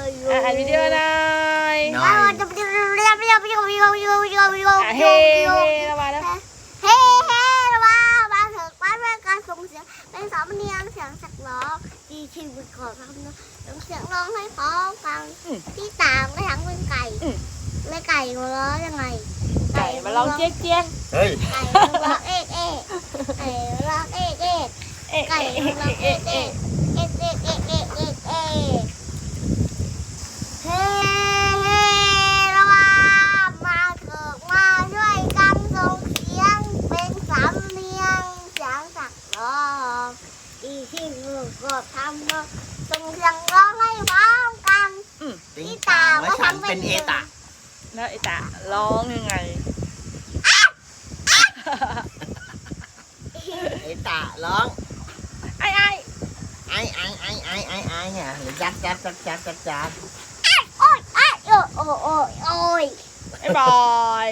อ่านวิดีโอหน่อย หน่อย เฮ้ระบายแล้ว เฮ้ระว่ามาเถิดบ้านเพื่อการส่งเสียงเป็นสามเนียงเสียงสักล้อดีชีวิตก่อนครับเนาะเสียงร้องให้พร้อมฟังที่ต่างก็ทั้งเป็นไก่เลยไก่หัวเราะยังไง ไก่มาลองเจี๊ยกเจี๊ยก เฮ้ย ไก่ร้องเอ๊ะเอ๊ะไก่ร้องเอ๊ะเอ๊ะ เอ๊ะ ไก่ร้องเอ๊ะเอ๊ะเอ๊ะเอ๊ะเอ๊ะเอ๊ะเอ๊ะเอ๊ะเฮ้ระว่ามาเถิดมาช่วยกันส่งเสียงเป็นสามเนียงเสียงสักล้ออีที่มือก็ทำก็ส่งเสียงร้องให้พร้อมกัน ติ๊งต่างว่าฉันเป็นเอตะ แล้วไอ้ตาร้องยังไง เอตะร้อง ไอ้ ไอ้เนี่ยหรือจัด โอ้ยโอ้ยโอ้ยโอ้ย ไอ้บอย